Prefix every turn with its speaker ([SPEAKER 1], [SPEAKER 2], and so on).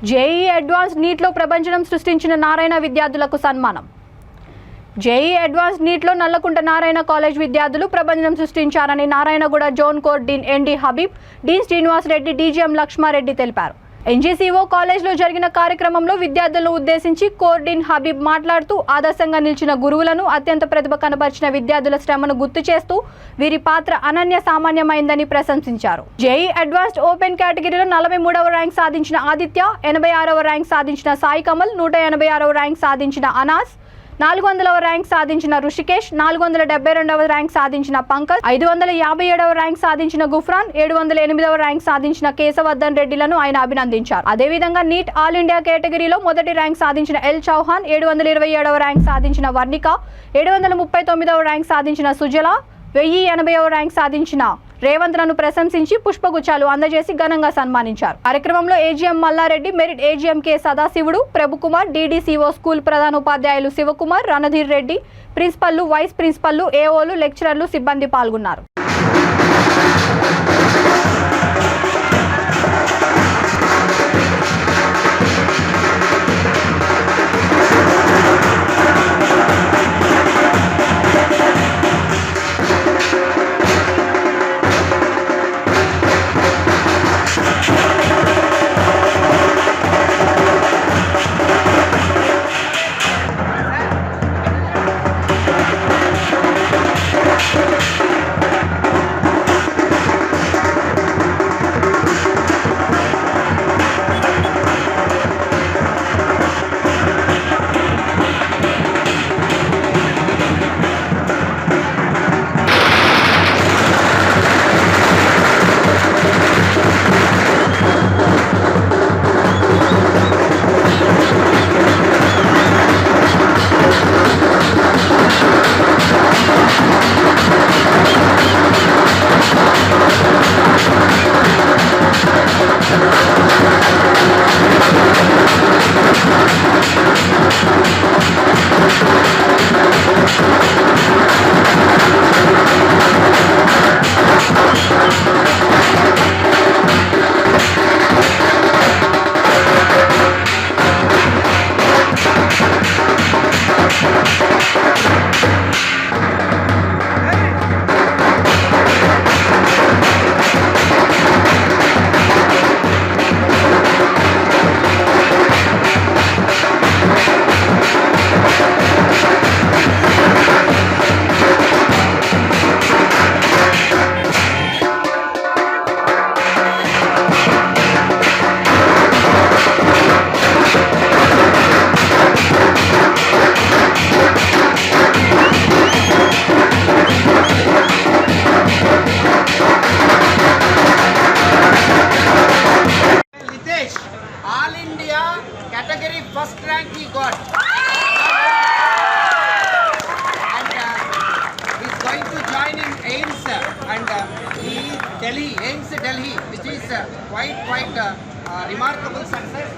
[SPEAKER 1] JEE advanced నీట్లో ప్రభంజనం సృష్టించిన నారాయణ విద్యార్థులకు సన్మానం. జేఈ అడ్వాన్స్ నీట్లో నల్లకుంట నారాయణ కాలేజ్ విద్యార్థులు ప్రభంజనం సృష్టించారని Narayanaguda zone core dean ND Habib, dean Srinivas Reddy, DGM Lakshma Reddy తెలిపారు. ఎన్జీసీఓ కాలేజ్లో జరిగిన కార్యక్రమంలో విద్యార్థులను ఉద్దేశించి కోర్ డీన్ హబీబ్ మాట్లాడుతూ ఆదర్శంగా నిలిచిన గురువులను, అత్యంత ప్రతిభ కనబరిచిన విద్యార్థుల శ్రమను గుర్తు చేస్తూ వీరి పాత్ర అనన్య సామాన్యమైందని ప్రశంసించారు. జేఈ అడ్వాన్స్డ్ ఓపెన్ కేటగిరీలో 43వ ర్యాంక్ సాధించిన ఆదిత్య, 86వ ర్యాంక్ సాధించిన సాయి కమల్, 186వ ర్యాంక్ సాధించిన అనాస్, 400వ ర్యాంక్ సాధించిన రుషికేష్, 472వ ర్యాంక్ సాధించిన పంకజ్, 557వ ర్యాంక్ సాధించిన గుఫ్రాన్, 708వ ర్యాంక్ సాధించిన కేశవర్ధన్ రెడ్డిలను ఆయన అభినందించారు. అదేవిధంగా నీట్ ఆల్ ఇండియా కేటగిరీలో మొదటి ర్యాంక్ సాధించిన ఎల్ చౌహాన్, 727వ ర్యాంక్ సాధించిన వర్ణిక, 739వ ర్యాంక్ సాధించిన సుజల, 1080వ ర్యాంక్ సాధించిన రేవంత్లను ప్రశంసించి పుష్పగుచ్చాలు అందజేసి ఘనంగా సన్మానించారు. కార్యక్రమంలో AGM Malla Reddy, merit AGM K Sadasivudu, Prabhu Kumar, DDCO school ప్రధాన ఉపాధ్యాయులు శివకుమార్, రణధీర్ రెడ్డి, ప్రిన్సిపల్లు, వైస్ ప్రిన్సిపల్లు, ఏఓలు, లెక్చరర్లు, సిబ్బంది పాల్గొన్నారు.
[SPEAKER 2] All India category first rank he got, and he is going to join in AIMS and AIMS Delhi, which is quite remarkable success.